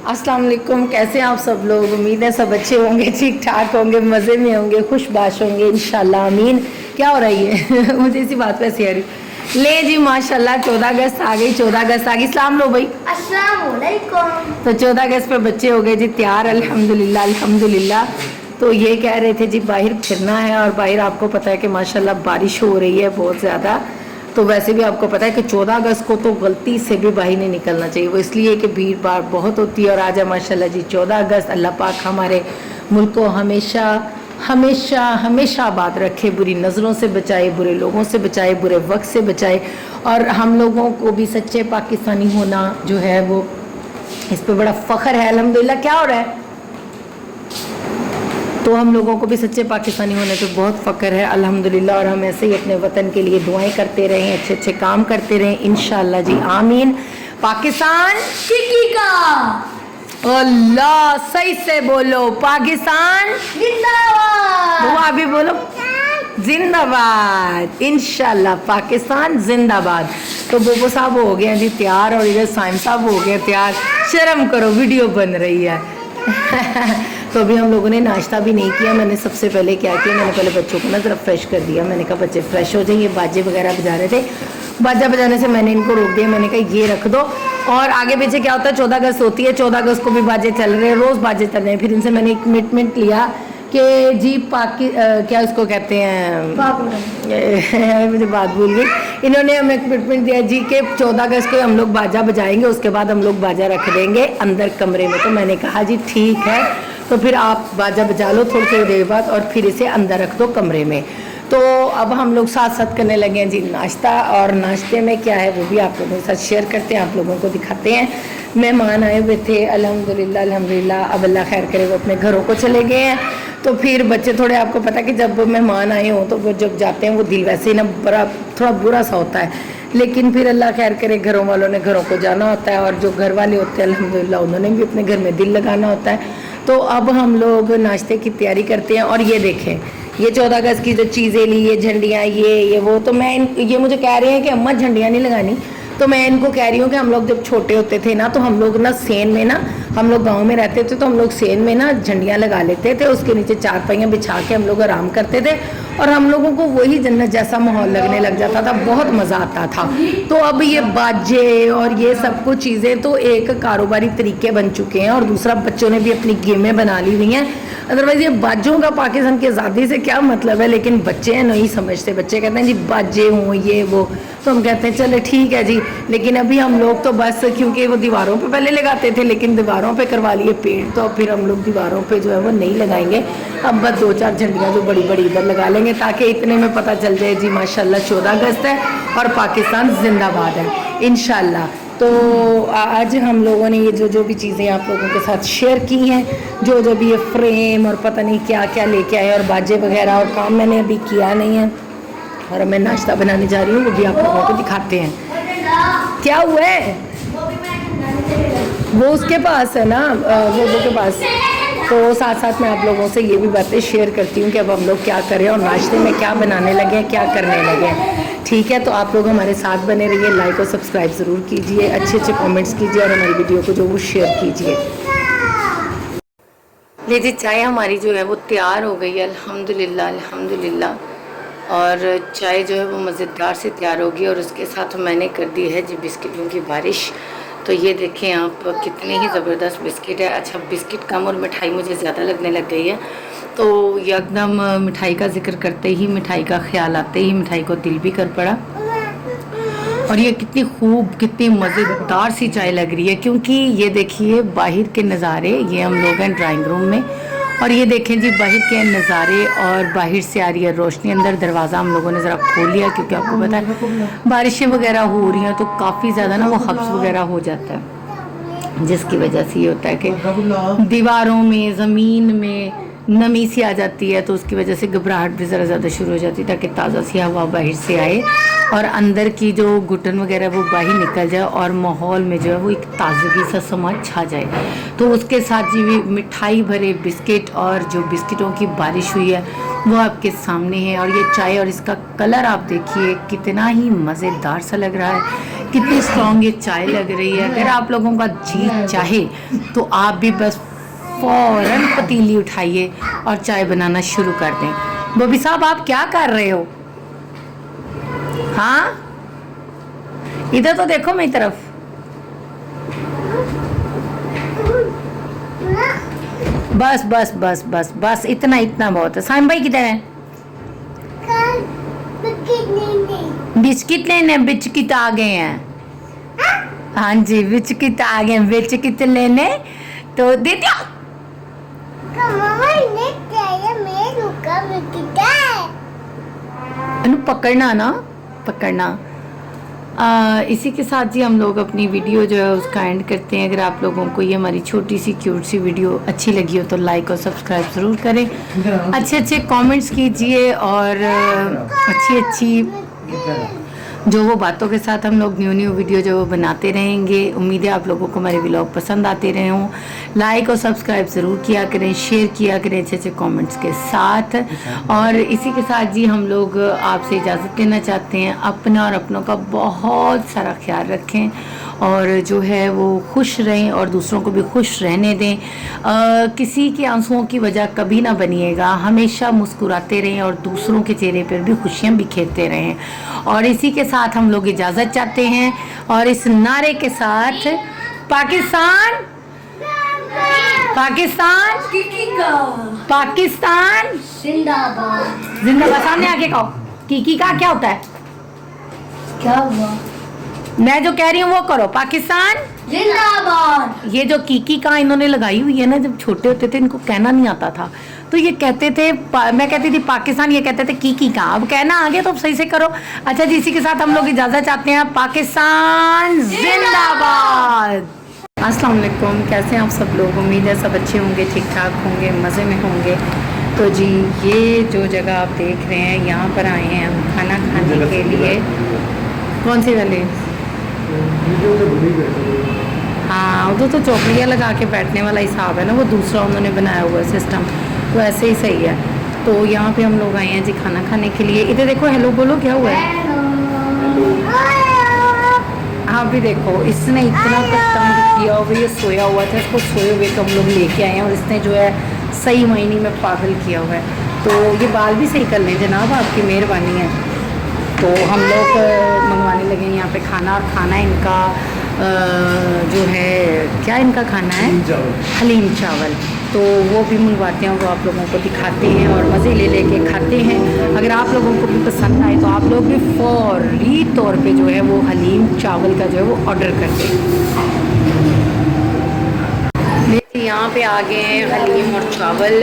अस्सलाम वालेकुम। कैसे हैं आप सब लोग? उम्मीद है सब अच्छे होंगे, ठीक ठाक होंगे, मज़े में होंगे, खुशबाश होंगे इंशाल्लाह, आमीन। क्या हो रही है? मुझे इसी बात पे हंसी आ रही। ले जी माशाल्लाह 14 अगस्त आ गई, 14 अगस्त आ गई। सलाम लो भाई। अस्सलाम वालेकुम। तो 14 अगस्त पे बच्चे हो गए जी तैयार, अल्हम्दुलिल्लाह अल्हम्दुलिल्लाह। तो ये कह रहे थे जी बाहर फिरना है, और बाहर आपको पता है कि माशाल्लाह बारिश हो रही है बहुत ज़्यादा। तो वैसे भी आपको पता है कि 14 अगस्त को तो गलती से भी बाहर नहीं निकलना चाहिए, वो इसलिए कि भीड़ भाड़ बहुत होती है। और आज है माशाल्लाह जी 14 अगस्त। अल्लाह पाक हमारे मुल्क को हमेशा हमेशा हमेशा आबाद रखे, बुरी नज़रों से बचाए, बुरे लोगों से बचाए, बुरे वक्त से बचाए। और हम लोगों को भी सच्चे पाकिस्तानी होना जो है वो, इस पे बड़ा फ़ख्र है अल्हम्दुलिल्लाह। क्या हो रहा है? तो हम लोगों को भी सच्चे पाकिस्तानी होने पे बहुत फ़ख्र है अल्हम्दुलिल्लाह। और हम ऐसे ही अपने वतन के लिए दुआएं करते रहें, अच्छे अच्छे काम करते रहें इंशाअल्लाह जी, आमीन। पाकिस्तान चिकी का अल्लाह, सही से बोलो, पाकिस्तान जिंदाबाद। दुआ भी बोलो, जिंदाबाद इंशाल्लाह, पाकिस्तान जिंदाबाद। तो बोबो साहब हो गए हैं जी तैयार, और इधर साइम साहब हो गए तैयार। शर्म करो, वीडियो बन रही है। तो अभी हम लोगों ने नाश्ता भी नहीं किया। मैंने सबसे पहले क्या किया, मैंने पहले बच्चों को ना ज़रा फ्रेश कर दिया। मैंने कहा बच्चे फ्रेश हो जाइए, बाजे वगैरह बजा रहे थे। बाजा बजाने से मैंने इनको रोक दिया, मैंने कहा ये रख दो। और आगे पीछे क्या होता है, 14 अगस्त होती है, 14 अगस्त को भी बाजे चल रहे हैं, रोज़ बाजे चल रहे हैं। फिर इनसे मैंने एक कमिटमेंट लिया कि जी क्या उसको कहते हैं मुझे बात भूल गई। इन्होंने हमें कमिटमेंट दिया जी कि 14 अगस्त को हम लोग बाजा बजाएंगे, उसके बाद हम लोग बाजा रख देंगे अंदर कमरे में। तो मैंने कहा जी ठीक है, तो फिर आप बाजा बजा लो थोड़ी थोड़ी देर बाद, और फिर इसे अंदर रख दो कमरे में। तो अब हम लोग साथ साथ करने लगे हैं जी नाश्ता, और नाश्ते में क्या है वो भी आप लोगों के साथ शेयर करते हैं, आप लोगों को दिखाते हैं। मेहमान आए हुए थे अल्हम्दुलिल्लाह अल्हम्दुलिल्लाह, अब अल्लाह खैर करे वो अपने घरों को चले गए हैं। तो फिर बच्चे थोड़े, आपको पता है कि जब मेहमान आए हों तो वो जब जाते हैं वो दिल वैसे ही ना बड़ा थोड़ा बुरा सा होता है, लेकिन फिर अल्लाह खैर करे घरों वालों ने घरों को जाना होता है, और जो घर वाले होते हैं अल्हम्दुलिल्लाह उन्होंने भी अपने घर में दिल लगाना होता है। तो अब हम लोग नाश्ते की तैयारी करते हैं। और ये देखें, ये 14 अगस्त की जो चीज़ें ली, ये झंडियाँ, ये वो, तो मैं ये मुझे कह रहे हैं कि अम्मा झंडियाँ नहीं लगानी। तो मैं इनको कह रही हूँ कि हम लोग जब छोटे होते थे ना, तो हम लोग ना सेन में ना, हम लोग गांव में रहते थे, तो हम लोग सेन में ना झंडियाँ लगा लेते थे, उसके नीचे चारपाइयाँ बिछा के हम लोग आराम करते थे, और हम लोगों को वही जन्नत जैसा माहौल लगने लग जाता था, बहुत मज़ा आता था। तो अब ये बाजे और ये सब कुछ चीज़ें तो एक कारोबारी तरीके बन चुके हैं, और दूसरा बच्चों ने भी अपनी गेमें बना ली हुई हैं। अदरवाइज़ ये बाजों का पाकिस्तान की आज़ादी से क्या मतलब है, लेकिन बच्चे नहीं समझते। बच्चे कहते हैं जी बाजे हों ये वो, तो हम कहते हैं चले ठीक है जी। लेकिन अभी हम लोग तो बस, क्योंकि वो दीवारों पे पहले लगाते थे, लेकिन दीवारों पे करवा लिए पेंट, तो फिर हम लोग दीवारों पे जो है वो नहीं लगाएंगे। अब बस 2-4 झंडियाँ जो बड़ी बड़ी इधर लगा लेंगे, ताकि इतने में पता चल जाए जी माशाल्लाह 14 अगस्त है और पाकिस्तान जिंदाबाद है इंशाल्लाह। तो आज हम लोगों ने ये जो भी चीज़ें आप लोगों के साथ शेयर की हैं, जो भी ये फ्रेम और पता नहीं क्या क्या लेके आए, और बाजे वगैरह, और काम मैंने अभी किया नहीं है, और मैं नाश्ता बनाने जा रही हूँ, वो भी आप लोगों को दिखाते हैं। क्या हुआ है? वो उसके पास है ना, वो के पास। तो साथ साथ मैं आप लोगों से ये भी बातें शेयर करती हूँ कि अब हम लोग क्या करें, और नाश्ते में क्या बनाने लगे हैं, क्या करने लगे हैं। ठीक है, तो आप लोग हमारे साथ बने रहिए, लाइक और सब्सक्राइब ज़रूर कीजिए, अच्छे अच्छे कमेंट्स कीजिए, और हमारी वीडियो को जो वो शेयर कीजिए। लीजिए चाय हमारी जो है वो तैयार हो गई है अल्हम्दुलिल्लाह अल्हम्दुलिल्लाह। और चाय जो है वो मज़ेदार से तैयार होगी, और उसके साथ मैंने कर दी है जी बिस्किटों की बारिश। तो ये देखें आप, कितने ही ज़बरदस्त बिस्किट है। अच्छा, बिस्किट कम और मिठाई मुझे ज़्यादा लगने लग गई है, तो एकदम मिठाई का जिक्र करते ही, मिठाई का ख्याल आते ही मिठाई को दिल भी कर पड़ा। और ये कितनी खूब, कितनी मज़ेदार सी चाय लग रही है, क्योंकि ये देखिए बाहर के नज़ारे, ये हम लोग हैं ड्राइंग रूम में, और ये देखें जी बाहर के नज़ारे, और बाहर से आ रही है रोशनी। अंदर दरवाज़ा हम लोगों ने ज़रा खोल लिया, क्योंकि आपको पता है बारिशें वगैरह हो रही हैं, तो काफ़ी ज़्यादा ना वो हब्स वगैरह हो जाता है, जिसकी वजह से ये होता है कि दीवारों में, ज़मीन में नमी सी आ जाती है, तो उसकी वजह से घबराहट भी ज़रा ज़्यादा शुरू हो जाती है, ताकि ताज़ा सी हवा बाहर से आए और अंदर की जो घुटन वगैरह वो बाहर निकल जाए और माहौल में जो है वो एक ताज़गी सा समा छा जाए। तो उसके साथ जी भी मिठाई भरे बिस्किट और जो बिस्किटों की बारिश हुई है वो आपके सामने है। और ये चाय और इसका कलर आप देखिए कितना ही मज़ेदार सा लग रहा है, कितनी स्ट्रॉन्ग ये चाय लग रही है। अगर आप लोगों का जी चाहे तो आप भी बस फ़ौरन पतीली उठाइए और चाय बनाना शुरू कर दें। बॉबी साहब आप क्या कर रहे हो? हाँ, इधर तो देखो मेरी तरफ। बस बस बस बस बस इतना इतना बहुत है। साइम भाई किधर है? बिस्किट लेने, बिस्किट आ गए हैं। हाँ जी, बिस्किट आ गए, बिस्किट लेने तो दे दिया। अनु पकड़ना ना, पकड़ना। इसी के साथ जी हम लोग अपनी वीडियो जो है उसका एंड करते हैं। अगर आप लोगों को ये हमारी छोटी सी क्यूट सी वीडियो अच्छी लगी हो तो लाइक और सब्सक्राइब ज़रूर करें, अच्छे अच्छे कमेंट्स कीजिए और अच्छी अच्छी जो वो बातों के साथ हम लोग न्यू वीडियो जो वो बनाते रहेंगे। उम्मीद है आप लोगों को हमारे व्लॉग पसंद आते रहे हों। लाइक और सब्सक्राइब ज़रूर किया करें, शेयर किया करें अच्छे अच्छे कमेंट्स के साथ। और इसी के साथ जी हम लोग आपसे इजाज़त लेना चाहते हैं। अपना और अपनों का बहुत सारा ख्याल रखें और जो है वो खुश रहें और दूसरों को भी खुश रहने दें। किसी के आंसुओं की वजह कभी ना बनिएगा, हमेशा मुस्कुराते रहें और दूसरों के चेहरे पर भी खुशियाँ बिखेरते रहें। और इसी के साथ हम लोग इजाज़त चाहते हैं और इस नारे के साथ पाकिस्तान पाकिस्तान पाकिस्तान जिंदाबाद। जिंदाबाद। सामने आके कहो कीकी का क्या होता है? क्या हुआ? मैं जो कह रही हूँ वो करो। पाकिस्तान जिंदाबाद। ये जो कीकी का इन्होंने लगाई हुई है ना, जब छोटे होते थे इनको कहना नहीं आता था तो ये कहते थे मैं कहती थी पाकिस्तान, ये कहते थे कीकी का। अब कहना आ गया तो अब सही से करो। अच्छा जी, इसी के साथ हम लोग इजाज़त चाहते हैं। पाकिस्तान जिंदाबाद। अस्सलाम वालेकुम, कैसे हैं आप सब लोग? उम्मीद है सब अच्छे होंगे, ठीक ठाक होंगे, मज़े में होंगे। तो जी ये जो जगह आप देख रहे हैं यहाँ पर आए हैं हम खाना खाने के लिए। कौन सी वाली? हाँ, उधर तो चौकड़ियाँ लगा के बैठने वाला हिसाब है ना, वो दूसरा उन्होंने बनाया हुआ सिस्टम, तो ऐसे ही सही है। तो यहाँ पे हम लोग आए हैं जी खाना खाने के लिए। इधर देखो, हेलो बोलो, क्या हुआ है? हाँ भी देखो, इसने इतना कुछ तंग किया हुआ, ये सोया हुआ था, इसको सोए हुए को हम लोग लेके आए हैं और इसने जो है सही मायने में पागल किया हुआ है। तो ये बाल भी सही कर लें जनाब, आपकी मेहरबानी है। तो हम लोग मंगवाने लगे हैं यहाँ पे खाना, और खाना इनका जो है, क्या इनका खाना है? हलीम चावल। तो वो भी मंगवाते हैं, वो आप लोगों को दिखाते हैं और मज़े ले लेके खाते हैं। अगर आप लोगों को भी पसंद आए तो आप लोग भी फौरी तौर पे जो है वो हलीम चावल का जो है वो ऑर्डर कर दें। यहाँ पे आ गए हैं हलीम और चावल।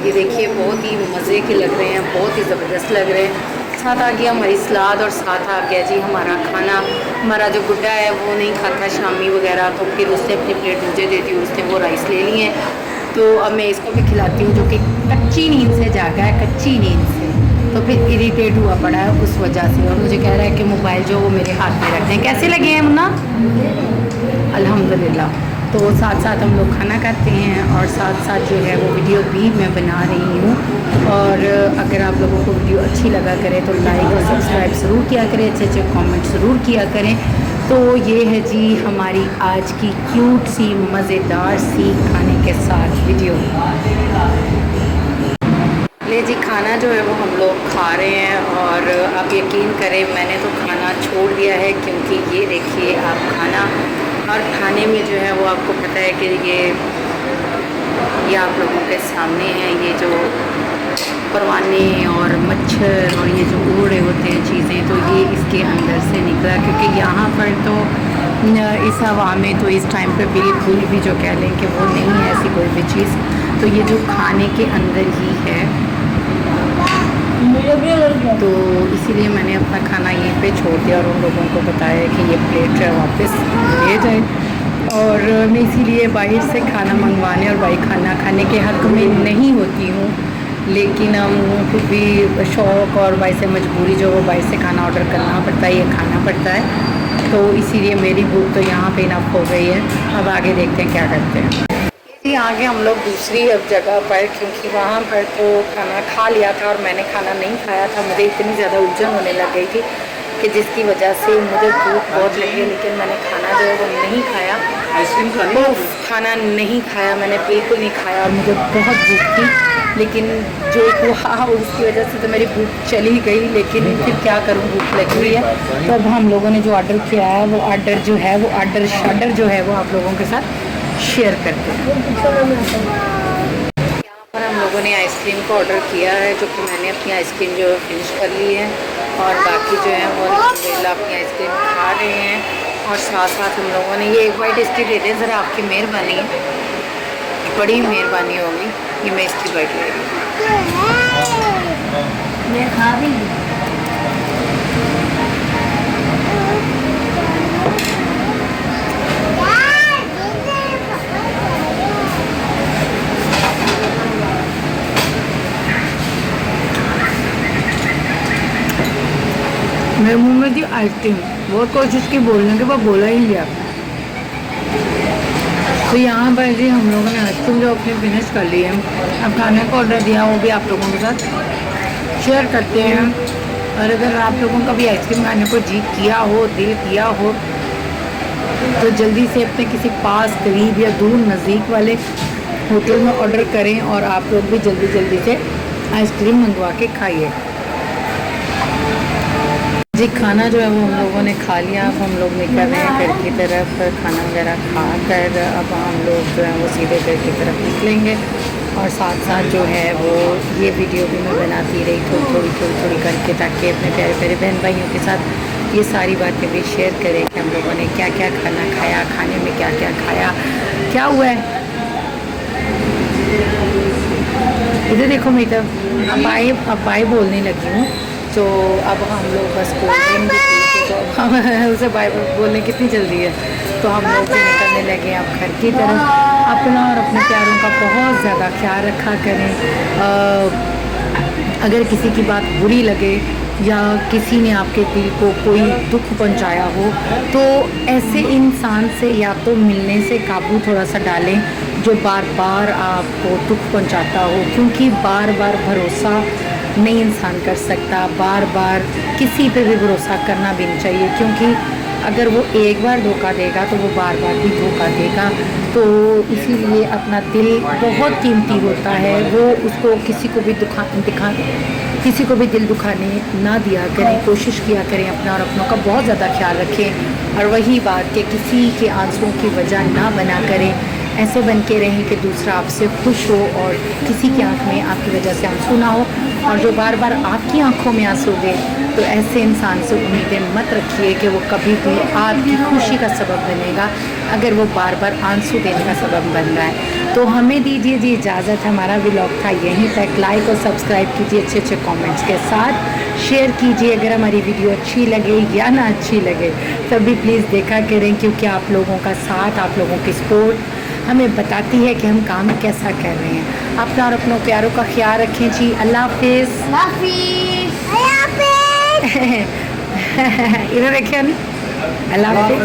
ये देखिए बहुत ही मज़े के लग रहे हैं, बहुत ही ज़बरदस्त लग रहे हैं। साथ आ गया हमारी सलाद और साथ आ गया जी हमारा खाना। हमारा जो गुड्डा है वो नहीं खाता शामी वगैरह, तो फिर उसने अपनी प्लेट मुझे दे दी, उसने वो राइस ले लिए हैं। तो अब मैं इसको भी खिलाती हूँ, जो कि कच्ची नींद से जागा है, कच्ची नींद से, तो फिर इरिटेट हुआ पड़ा है उस वजह से, और मुझे कह रहा है कि मोबाइल जो वो मेरे हाथ में रख दें। कैसे लगे हैं मुन्ना? अल्हम्दुलिल्लाह। तो साथ साथ हम लोग खाना खाते हैं और साथ साथ जो है वो वीडियो भी मैं बना रही हूँ। और अगर आप लोगों को वीडियो अच्छी लगा करे तो लाइक और सब्सक्राइब ज़रूर किया करें, अच्छे अच्छे कमेंट ज़रूर किया करें। तो ये है जी हमारी आज की क्यूट सी मज़ेदार सी खाने के साथ वीडियो। ले जी खाना जो है वो हम लोग खा रहे हैं, और आप यकीन करें मैंने तो खाना छोड़ दिया है, क्योंकि ये देखिए आप खाना और खाने में जो है वो आपको पता है कि ये आप लोगों के सामने है, ये जो परवाने और मच्छर और ये जो उड़ रहे होते हैं चीज़ें, तो ये इसके अंदर से निकला। क्योंकि यहाँ पर तो इस हवा में तो इस टाइम पे बिल्कुल भी जो कह लें कि वो नहीं है ऐसी कोई भी चीज़, तो ये जो खाने के अंदर ही है। तो इसीलिए मैंने अपना खाना यहीं पे छोड़ दिया और उन लोगों को बताया कि ये प्लेट जो है वापस ले जाए। और मैं इसीलिए बाहर से खाना मंगवाने और बाहर खाना खाने के हक़ में नहीं होती हूँ, लेकिन हम फिर भी शौक़ और बाहर से मजबूरी जो वो बाहर से खाना ऑर्डर करना पड़ता है, ये खाना पड़ता है। तो इसीलिए मेरी भूख तो यहाँ पे इनफ हो गई है। अब आगे देखते हैं क्या करते हैं। इसी आगे हम लोग दूसरी अब जगह पर, क्योंकि वहाँ पर तो खाना खा लिया था और मैंने खाना नहीं खाया था। मुझे इतनी ज़्यादा उलझन होने लग गई थी कि जिसकी वजह से मुझे भूख बहुत लगी, लेकिन मैंने खाना जो है वो नहीं खाया। तो खाना नहीं खाया, मैंने बिल्कुल नहीं खाया और मुझे बहुत भूख थी, लेकिन जो हुआ उसकी वजह से तो मेरी भूख चली गई। लेकिन फिर क्या करूँ, भूख लगी हुई है। तो अब हम लोगों ने जो ऑर्डर किया है वो ऑर्डर जो है वो ऑर्डर जो है वो आप लोगों के साथ शेयर करते हैं। यहाँ पर हम लोगों ने आइसक्रीम का ऑर्डर किया है, जो कि मैंने अपनी आइसक्रीम जो है फिनिश कर ली है और बाकी जो है वो अल्हम्दुलिल्लाह अपनी आइसक्रीम खा रहे हैं। और साथ साथ हम लोगों ने ये एक वाइट इसकी दे दें ज़रा, आपकी मेहरबानी है, बड़ी मेहरबानी होगी। ये मैं इसकी बाइट ले रही हूँ। मैं खा रही हूँ। मेरे मुंह में थी आइसक्रीम, बहुत कोशिश की बोलने के, वो बोला ही गया। तो यहाँ पर जी हम लोगों ने आइसक्रीम जो अपनी फिनिश कर ली है। अब खाने को ऑर्डर दिया, वो भी आप लोगों के साथ शेयर करते हैं। और अगर आप लोगों का भी आइसक्रीम खाने को जी किया हो, दिल किया हो, तो जल्दी से अपने किसी पास, करीब या दूर नज़दीक वाले होटल में ऑर्डर करें और आप लोग भी जल्दी से आइसक्रीम मंगवा के खाइए। जी खाना जो है वो हम लोगों ने खा लिया। अब हम लोग निकल रहे हैं घर की तरफ, खाना वगैरह खा कर अब हम लोग जो है वो सीधे घर की तरफ निकलेंगे। और साथ साथ जो है वो ये वीडियो भी मैं बनाती रही थोड़ी करके, ताकि अपने प्यारे प्यारे बहन भाइयों के साथ ये सारी बातें भी शेयर करें कि हम लोगों ने क्या क्या खाना खाया, खाने में क्या क्या खाया, क्या हुआ है। इधर देखो मैं अब बाय बोलने लगी हूँ। तो अब हम लोग बस कोल्ड ड्रिंक भी पी के, तो हम उसे बाय बोलने कितनी जल्दी है, तो हम लोग भी निकलने लगे अब घर की तरफ। अपना और अपने प्यारों का बहुत ज़्यादा ख्याल रखा करें। अगर किसी की बात बुरी लगे या किसी ने आपके दिल को कोई दुख पहुंचाया हो, तो ऐसे इंसान से या तो मिलने से काबू थोड़ा सा डालें जो बार बार आपको दुख पहुंचाता हो, क्योंकि बार बार भरोसा नहीं इंसान कर सकता। बार बार किसी पे भी भरोसा करना भी नहीं चाहिए, क्योंकि अगर वो एक बार धोखा देगा तो वो बार बार भी धोखा देगा। तो इसीलिए अपना दिल बहुत कीमती होता है, वो उसको किसी को भी किसी को भी दिल दुखाने ना दिया करें। कोशिश किया करें अपना और अपनों का बहुत ज़्यादा ख्याल रखें। और वही बात कि किसी के आंसुओं की वजह ना बना करें, ऐसे बन के रहें कि दूसरा आपसे खुश हो और किसी की आंख में आपकी वजह से आंसू ना हो। और जो बार बार आपकी आंखों में आंसू दे, तो ऐसे इंसान से उम्मीदें मत रखिए कि वो कभी भी आपकी खुशी का सबब बनेगा, अगर वो बार बार आंसू देने का सबब बन रहा है। तो हमें दीजिए जी इजाज़त। हमारा व्लॉग था यहीं तक। लाइक और सब्सक्राइब कीजिए अच्छे कमेंट्स के साथ, शेयर कीजिए अगर हमारी वीडियो अच्छी लगे या ना अच्छी लगे, तभी प्लीज़ देखा करें, क्योंकि आप लोगों का साथ, आप लोगों की सपोर्ट हमें बताती है कि हम काम कैसा कर रहे हैं। अपना और अपनों प्यारों का ख्याल रखें जी। अल्लाह हाफिज़। इधर देखिए, अल्लाह हाफिज़।